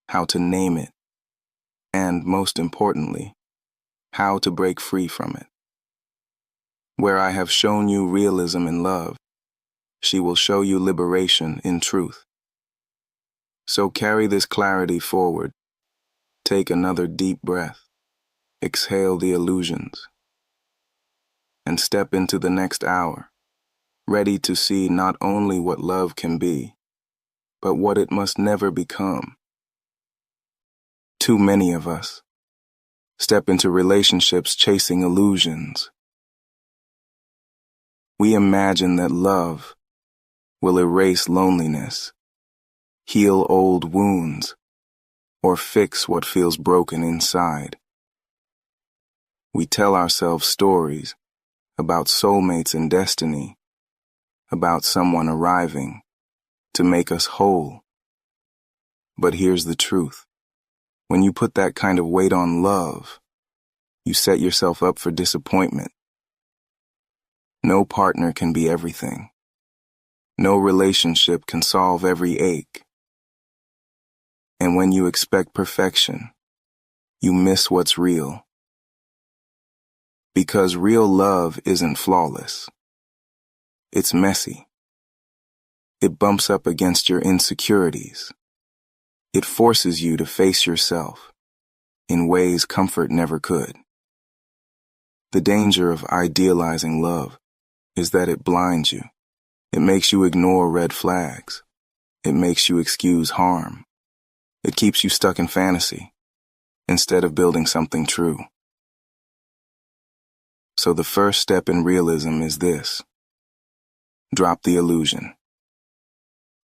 how to name it, and, most importantly, how to break free from it. Where I have shown you realism in love, she will show you liberation in truth. So carry this clarity forward. Take another deep breath. Exhale the illusions. And step into the next hour, ready to see not only what love can be, but what it must never become. Too many of us step into relationships chasing illusions. We imagine that love will erase loneliness, heal old wounds, or fix what feels broken inside. We tell ourselves stories about soulmates and destiny, about someone arriving to make us whole. But here's the truth. When you put that kind of weight on love, you set yourself up for disappointment. No partner can be everything. No relationship can solve every ache. And when you expect perfection, you miss what's real. Because real love isn't flawless. It's messy. It bumps up against your insecurities. It forces you to face yourself in ways comfort never could. The danger of idealizing love is that it blinds you. It makes you ignore red flags. It makes you excuse harm. It keeps you stuck in fantasy instead of building something true. So the first step in realism is this. Drop the illusion.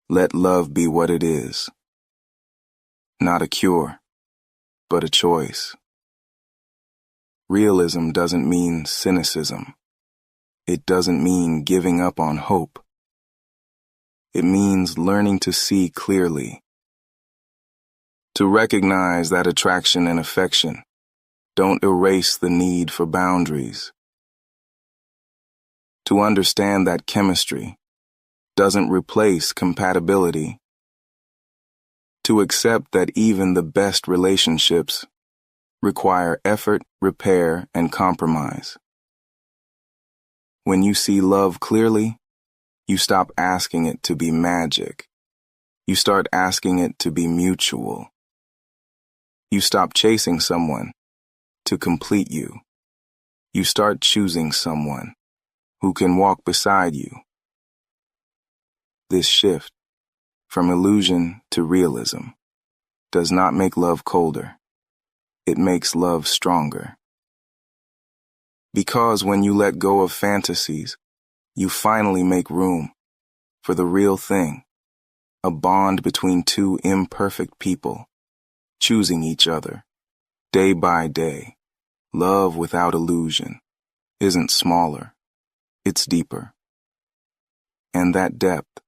Let love be what it is. Not a cure, but a choice. Realism doesn't mean cynicism. It doesn't mean giving up on hope. It means learning to see clearly. To recognize that attraction and affection don't erase the need for boundaries. To understand that chemistry doesn't replace compatibility. To accept that even the best relationships require effort, repair, and compromise. When you see love clearly, you stop asking it to be magic. You start asking it to be mutual. You stop chasing someone to complete you. You start choosing someone who can walk beside you. This shift from illusion to realism does not make love colder. It makes love stronger. Because when you let go of fantasies, you finally make room for the real thing, a bond between two imperfect people, choosing each other, day by day. Love without illusion isn't smaller, it's deeper. And that depth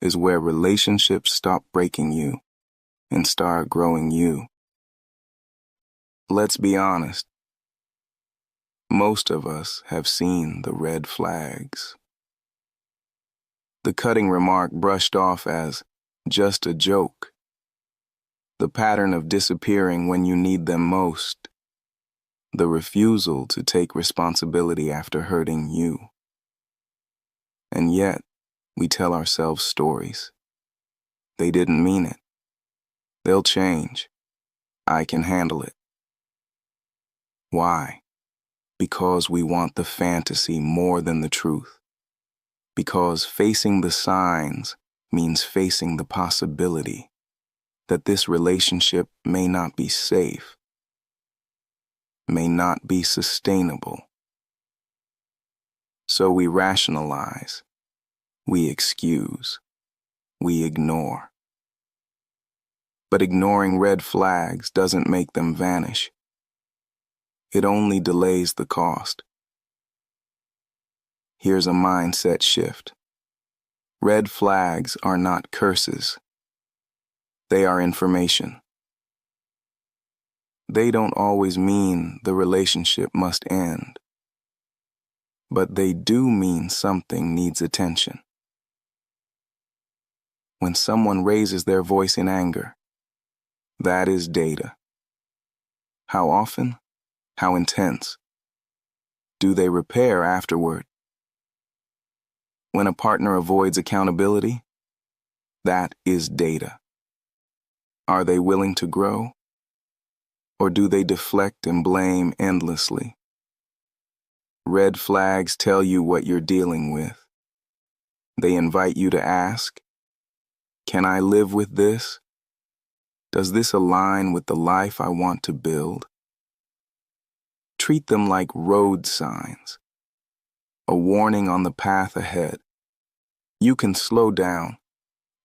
is where relationships stop breaking you and start growing you. Let's be honest. Most of us have seen the red flags. The cutting remark brushed off as just a joke. The pattern of disappearing when you need them most. The refusal to take responsibility after hurting you. And yet, we tell ourselves stories. They didn't mean it. They'll change. I can handle it. Why? Because we want the fantasy more than the truth. Because facing the signs means facing the possibility that this relationship may not be safe, may not be sustainable. So we rationalize, we excuse, we ignore. But ignoring red flags doesn't make them vanish. It only delays the cost. Here's a mindset shift. Red flags are not curses. They are information. They don't always mean the relationship must end. But they do mean something needs attention. When someone raises their voice in anger, That is data. How often? How intense? Do they repair afterward? When a partner avoids accountability, that is data. Are they willing to grow? Or do they deflect and blame endlessly? Red flags tell you what you're dealing with. They invite you to ask, can I live with this? Does this align with the life I want to build? Treat them like road signs, a warning on the path ahead. You can slow down,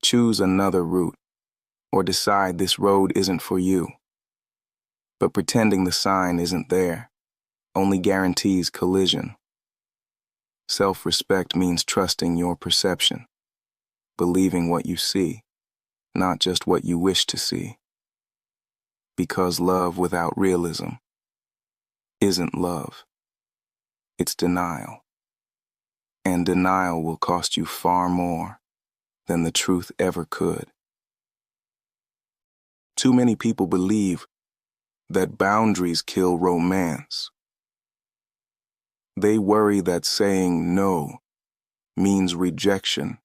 choose another route, or decide this road isn't for you. But pretending the sign isn't there only guarantees collision. Self-respect means trusting your perception, believing what you see, not just what you wish to see. Because love without realism isn't love. It's denial. And denial will cost you far more than the truth ever could. Too many people believe that boundaries kill romance. They worry that saying no means rejection,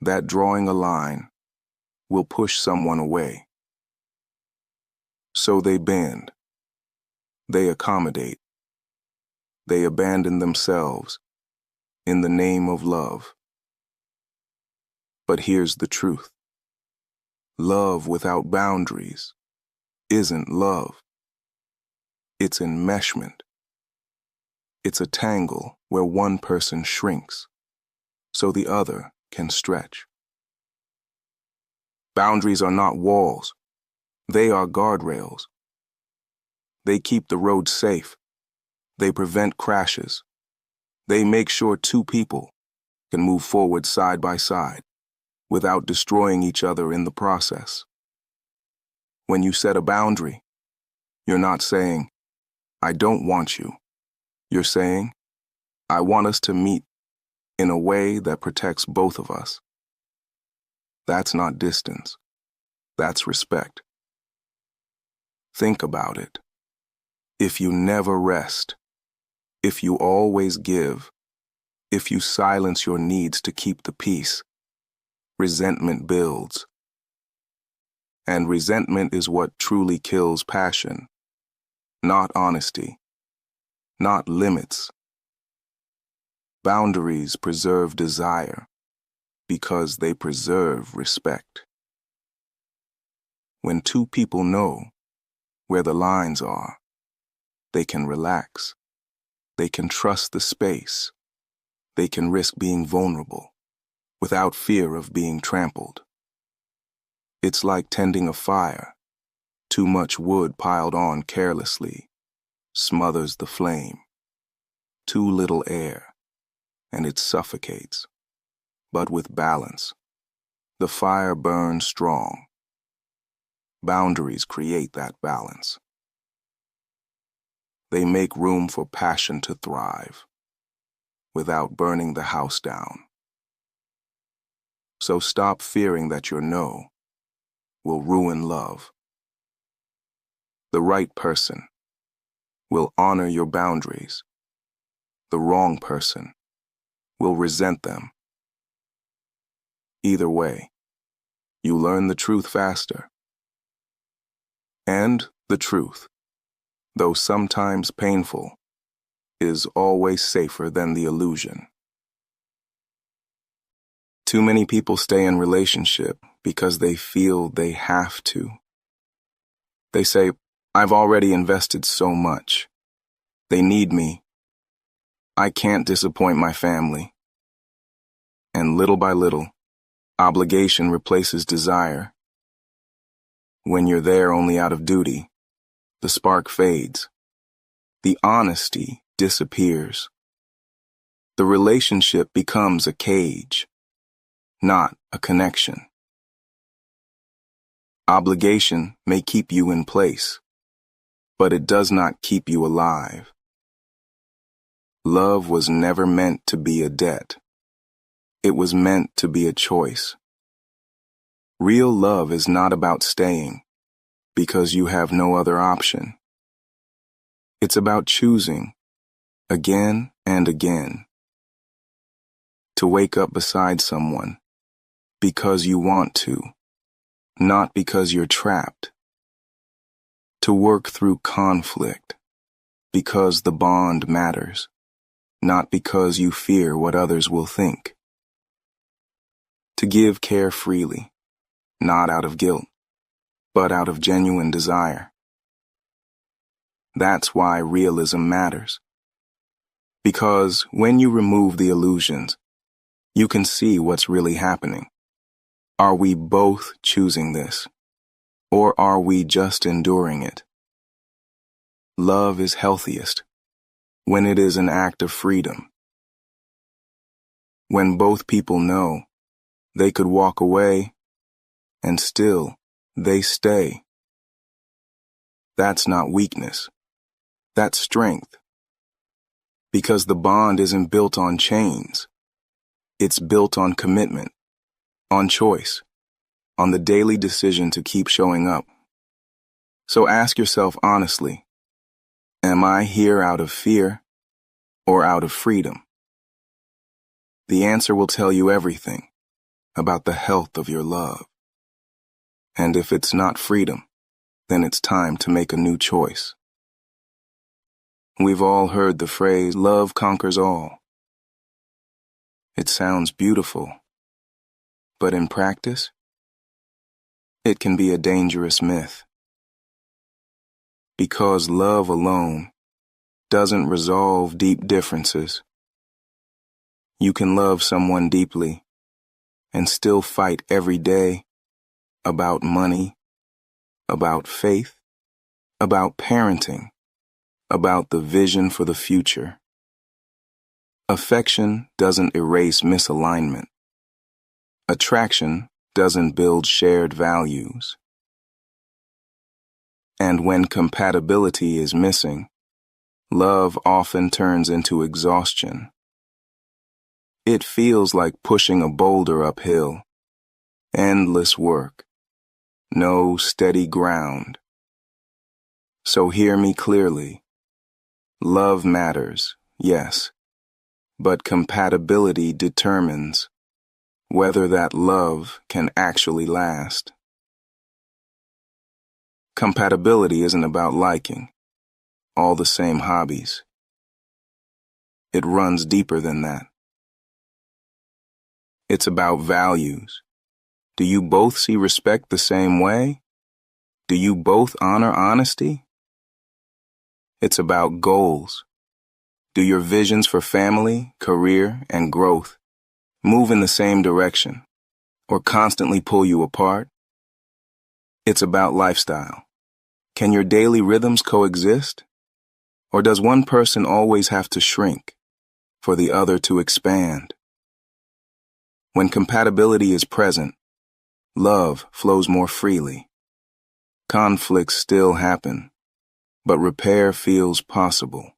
that drawing a line will push someone away. So they bend, they accommodate, they abandon themselves in the name of love. But here's the truth. Love without boundaries isn't love. It's enmeshment. It's a tangle where one person shrinks so the other can stretch. Boundaries are not walls. They are guardrails. They keep the road safe. They prevent crashes. They make sure two people can move forward side by side without destroying each other in the process. When you set a boundary, you're not saying, I don't want you. You're saying, I want us to meet in a way that protects both of us. That's not distance. That's respect. Think about it. If you never rest, if you always give, if you silence your needs to keep the peace, resentment builds. And resentment is what truly kills passion, not honesty, not limits. Boundaries preserve desire because they preserve respect. When two people know where the lines are, they can relax. They can trust the space. They can risk being vulnerable without fear of being trampled. It's like tending a fire. Too much wood piled on carelessly smothers the flame. Too little air, and it suffocates. But with balance, the fire burns strong. Boundaries create that balance. They make room for passion to thrive without burning the house down. So stop fearing that your no will ruin love. The right person will honor your boundaries. The wrong person will resent them. Either way, you learn the truth faster. And the truth, though sometimes painful, is always safer than the illusion. Too many people stay in relationship because they feel they have to. They say, I've already invested so much. They need me. I can't disappoint my family. And little by little, obligation replaces desire. When you're there only out of duty, the spark fades. The honesty disappears. The relationship becomes a cage, not a connection. Obligation may keep you in place, but it does not keep you alive. Love was never meant to be a debt. It was meant to be a choice. Real love is not about staying. because you have no other option. It's about choosing, again and again, to wake up beside someone because you want to, not because you're trapped. To work through conflict because the bond matters, not because you fear what others will think. To give care freely, not out of guilt, but out of genuine desire. That's why realism matters. Because when you remove the illusions, you can see what's really happening. Are we both choosing this? Or are we just enduring it? Love is healthiest when it is an act of freedom. When both people know they could walk away and still they stay. That's not weakness. That's strength. Because the bond isn't built on chains. It's built on commitment, on choice, on the daily decision to keep showing up. So ask yourself honestly, am I here out of fear or out of freedom? The answer will tell you everything about the health of your love. And if it's not freedom, then it's time to make a new choice. We've all heard the phrase, love conquers all. It sounds beautiful, but in practice, it can be a dangerous myth. Because love alone doesn't resolve deep differences. You can love someone deeply and still fight every day about money, about faith, about parenting, about the vision for the future. Affection doesn't erase misalignment. Attraction doesn't build shared values. And when compatibility is missing, love often turns into exhaustion. It feels like pushing a boulder uphill. Endless work. No steady ground. So hear me clearly. Love matters, yes, but compatibility determines whether that love can actually last. Compatibility isn't about liking all the same hobbies. It runs deeper than that. It's about values. Do you both see respect the same way? Do you both honor honesty? It's about goals. Do your visions for family, career, and growth move in the same direction or constantly pull you apart? It's about lifestyle. Can your daily rhythms coexist? Or does one person always have to shrink for the other to expand? When compatibility is present, love flows more freely. Conflicts still happen, but repair feels possible.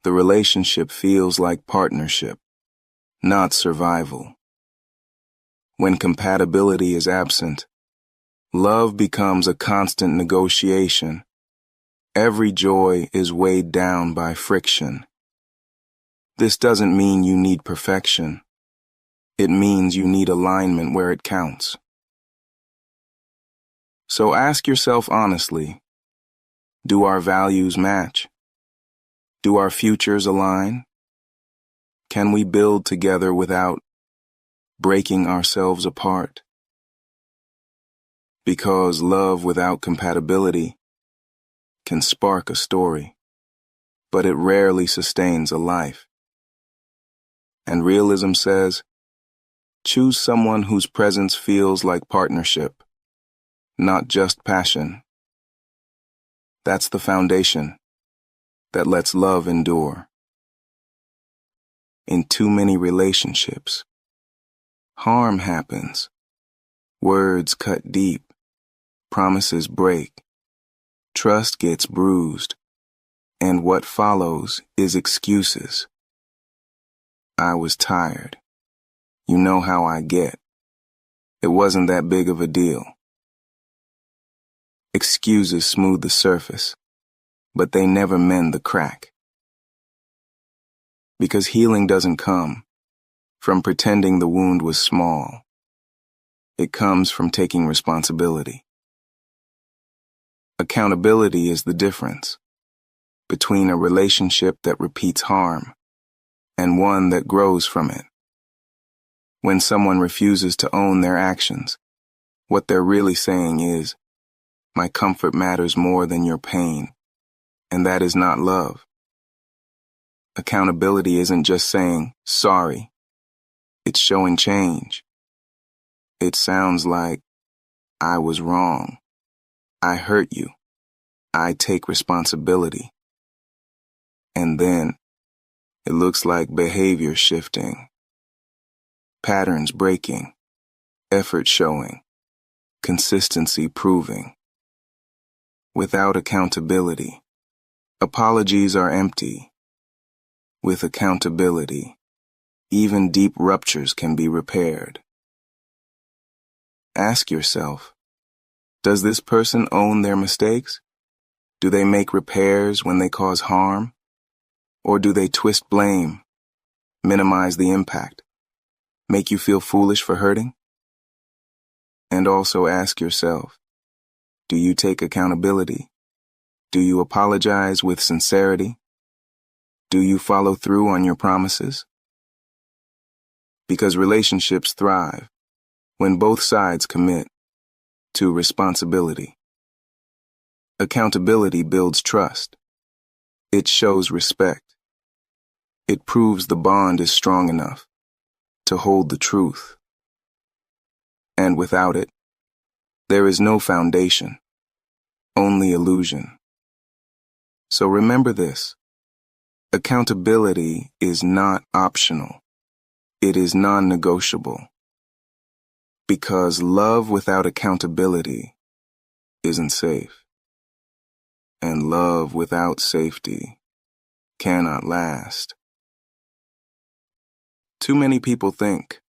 The relationship feels like partnership, not survival. When compatibility is absent, love becomes a constant negotiation. Every joy is weighed down by friction. This doesn't mean you need perfection. It means you need alignment where it counts. So ask yourself honestly, do our values match? Do our futures align? Can we build together without breaking ourselves apart? Because love without compatibility can spark a story, but it rarely sustains a life. And realism says, choose someone whose presence feels like partnership, not just passion. That's the foundation that lets love endure. In too many relationships, harm happens. Words cut deep. Promises break. Trust gets bruised. And what follows is excuses. I was tired. You know how I get. It wasn't that big of a deal. Excuses smooth the surface, but they never mend the crack. Because healing doesn't come from pretending the wound was small. It comes from taking responsibility. Accountability is the difference between a relationship that repeats harm and one that grows from it. When someone refuses to own their actions, what they're really saying is, "My comfort matters more than your pain," and that is not love. Accountability isn't just saying, "Sorry." It's showing change. It sounds like, "I was wrong. I hurt you. I take responsibility." And then, it looks like behavior shifting, patterns breaking, effort showing, consistency proving. Without accountability, apologies are empty. With accountability, even deep ruptures can be repaired. Ask yourself, does this person own their mistakes? Do they make repairs when they cause harm? Or do they twist blame, minimize the impact, make you feel foolish for hurting? And also ask yourself, do you take accountability? Do you apologize with sincerity? Do you follow through on your promises? Because relationships thrive when both sides commit to responsibility. Accountability builds trust. It shows respect. It proves the bond is strong enough to hold the truth. And without it, there is no foundation, only illusion. So remember this: accountability is not optional. It is non-negotiable. Because love without accountability isn't safe. And love without safety cannot last. Too many people think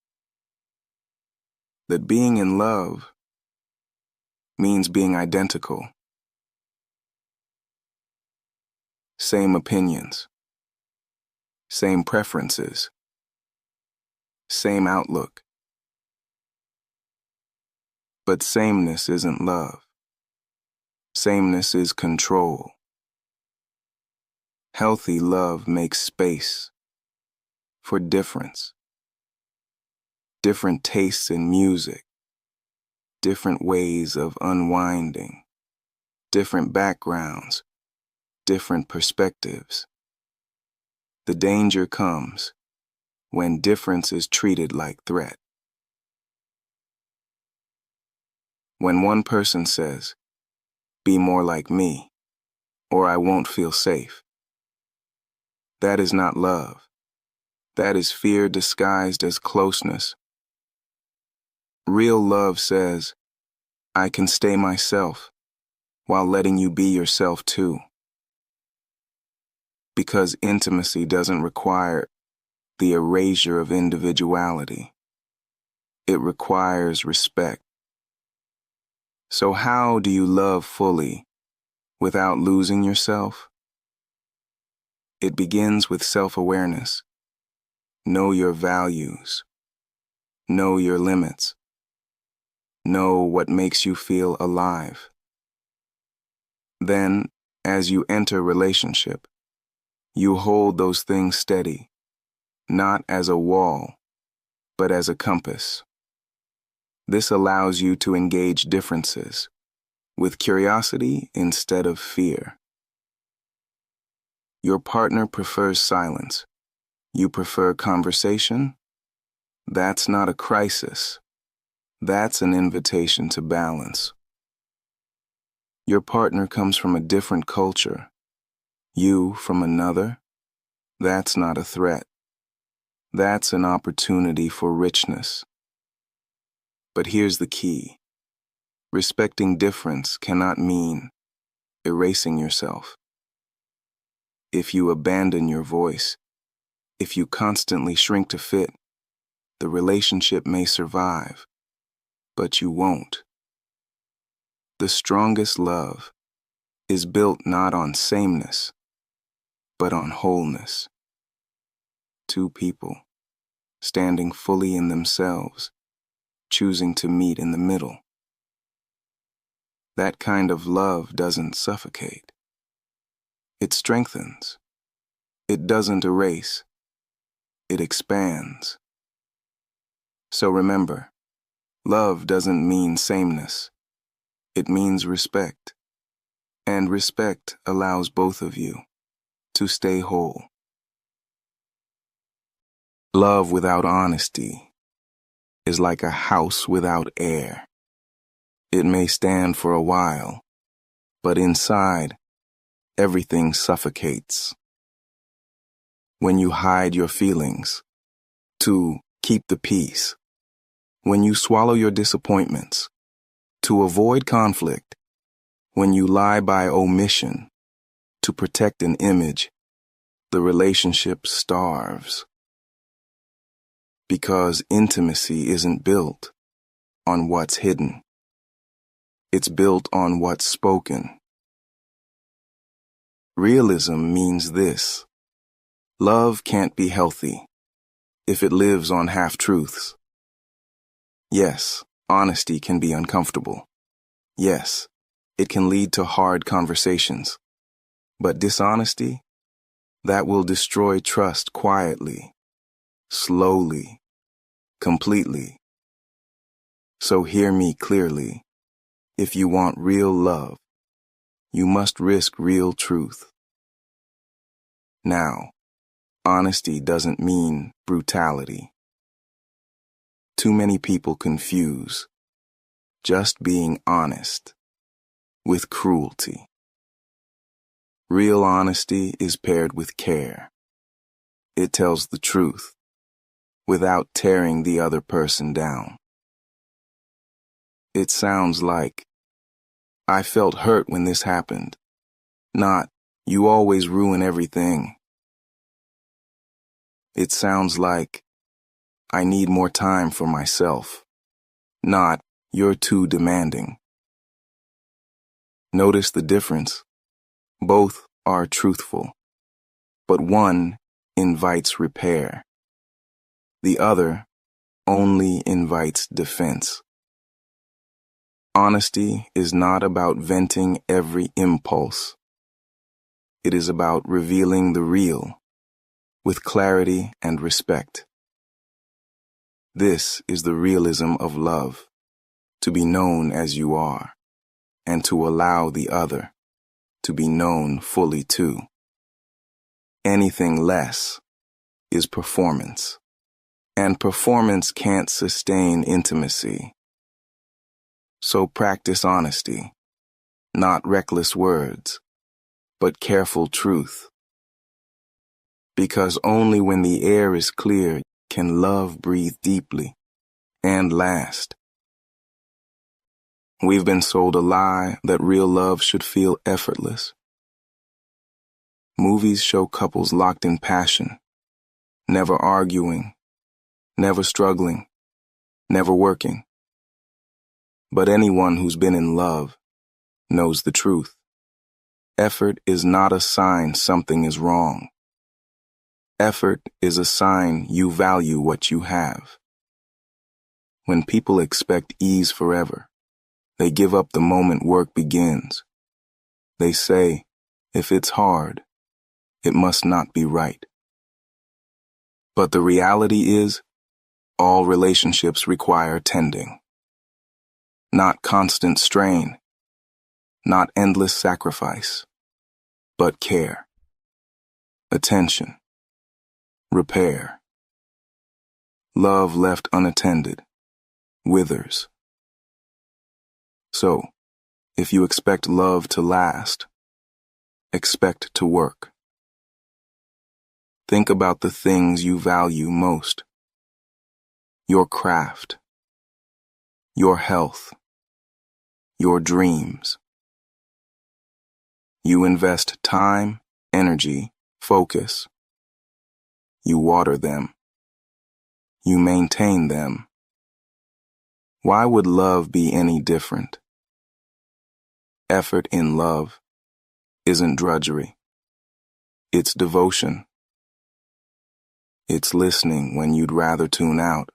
that being in love means being identical. Same opinions, same preferences, same outlook. But sameness isn't love. Sameness is control. Healthy love makes space for difference. Different tastes in music, different ways of unwinding, different backgrounds, different perspectives. The danger comes when difference is treated like threat. When one person says, "Be more like me, or I won't feel safe," that is not love. That is fear disguised as closeness. Real love says, "I can stay myself while letting you be yourself too." Because intimacy doesn't require the erasure of individuality. It requires respect. So how do you love fully without losing yourself? It begins with self-awareness. Know your values. Know your limits. Know what makes you feel alive. Then, as you enter relationship, you hold those things steady, not as a wall, but as a compass. This allows you to engage differences with curiosity instead of fear. Your partner prefers silence. You prefer conversation? That's not a crisis. That's an invitation to balance. Your partner comes from a different culture. You from another? That's not a threat. That's an opportunity for richness. But here's the key. Respecting difference cannot mean erasing yourself. If you abandon your voice, if you constantly shrink to fit, the relationship may survive, but you won't. The strongest love is built not on sameness, but on wholeness. Two people standing fully in themselves, choosing to meet in the middle. That kind of love doesn't suffocate. It strengthens. It doesn't erase. It expands. So remember, love doesn't mean sameness. It means respect. And respect allows both of you to stay whole. Love without honesty is like a house without air. It may stand for a while, but inside, everything suffocates. When you hide your feelings to keep the peace, when you swallow your disappointments to avoid conflict, when you lie by omission to protect an image, the relationship starves. Because intimacy isn't built on what's hidden. It's built on what's spoken. Realism means this: love can't be healthy if it lives on half-truths. Yes, honesty can be uncomfortable. Yes, it can lead to hard conversations. But dishonesty, that will destroy trust quietly, slowly, completely. So hear me clearly. If you want real love, you must risk real truth. Now, honesty doesn't mean brutality. Too many people confuse just being honest with cruelty. Real honesty is paired with care. It tells the truth without tearing the other person down. It sounds like, "I felt hurt when this happened," not, "You always ruin everything." It sounds like, "I need more time for myself," not, "You're too demanding." Notice the difference. Both are truthful, but one invites repair. The other only invites defense. Honesty is not about venting every impulse. It is about revealing the real with clarity and respect. This is the realism of love, to be known as you are, and to allow the other to be known fully too. Anything less is performance, and performance can't sustain intimacy. So practice honesty, not reckless words, but careful truth. Because only when the air is clear can love breathe deeply and last. We've been sold a lie that real love should feel effortless. Movies show couples locked in passion, never arguing, never struggling, never working. But anyone who's been in love knows the truth. Effort is not a sign something is wrong. Effort is a sign you value what you have. When people expect ease forever, they give up the moment work begins. They say, if it's hard, it must not be right. But the reality is, all relationships require tending. Not constant strain, not endless sacrifice, but care, attention, repair. Love left unattended withers. So, if you expect love to last, expect to work. Think about the things you value most: your craft, your health, your dreams. You invest time, energy, focus. You water them. You maintain them. Why would love be any different? Effort in love isn't drudgery. It's devotion. It's listening when you'd rather tune out.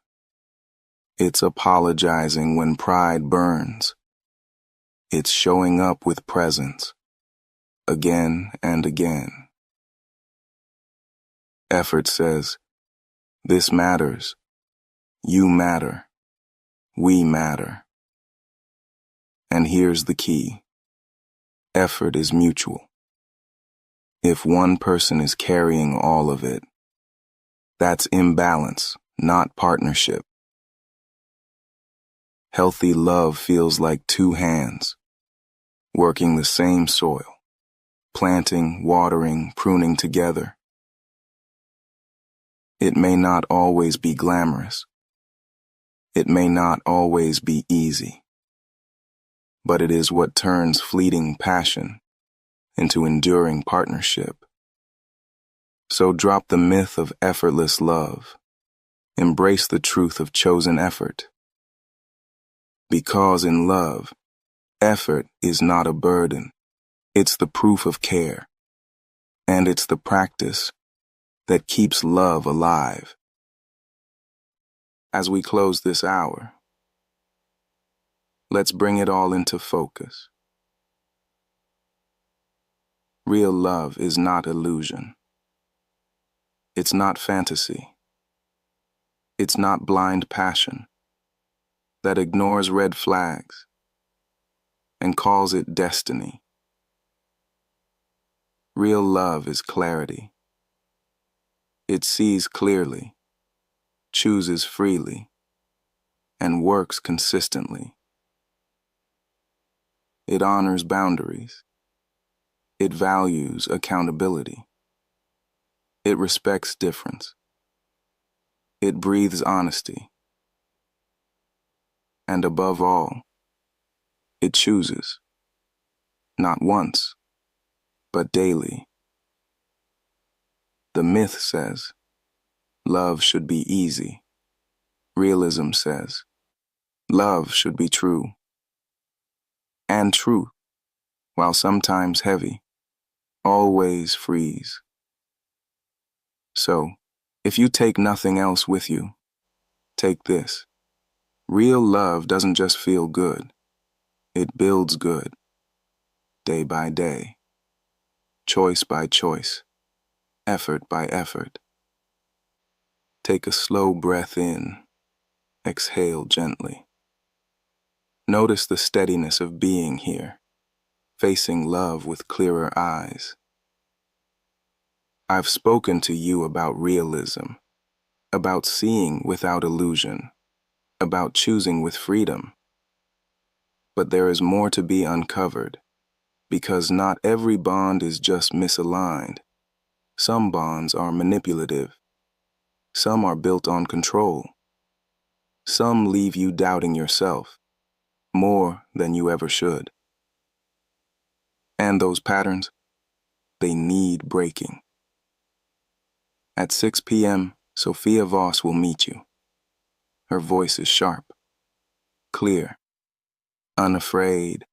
It's apologizing when pride burns. It's showing up with presence, again and again. Effort says, this matters. You matter. We matter. And here's the key. Effort is mutual. If one person is carrying all of it, that's imbalance, not partnership. Healthy love feels like two hands, working the same soil, planting, watering, pruning together. It may not always be glamorous. It may not always be easy. But it is what turns fleeting passion into enduring partnership. So drop the myth of effortless love. Embrace the truth of chosen effort. Because in love, effort is not a burden. It's the proof of care. And it's the practice that keeps love alive. As we close this hour, let's bring it all into focus. Real love is not illusion. It's not fantasy. It's not blind passion that ignores red flags and calls it destiny. Real love is clarity. It sees clearly, chooses freely, and works consistently. It honors boundaries. It values accountability. It respects difference. It breathes honesty. And above all, it chooses, not once, but daily. The myth says, love should be easy. Realism says, love should be true. And truth, while sometimes heavy, always frees. So, if you take nothing else with you, take this. Real love doesn't just feel good. It builds good, day by day, choice by choice, effort by effort. Take a slow breath in, exhale gently. Notice the steadiness of being here, facing love with clearer eyes. I've spoken to you about realism, about seeing without illusion, about choosing with freedom. But there is more to be uncovered, because not every bond is just misaligned. Some bonds are manipulative. Some are built on control. Some leave you doubting yourself, more than you ever should. And those patterns, they need breaking. At 6 p.m., Sophia Voss will meet you. Her voice is sharp, clear, unafraid,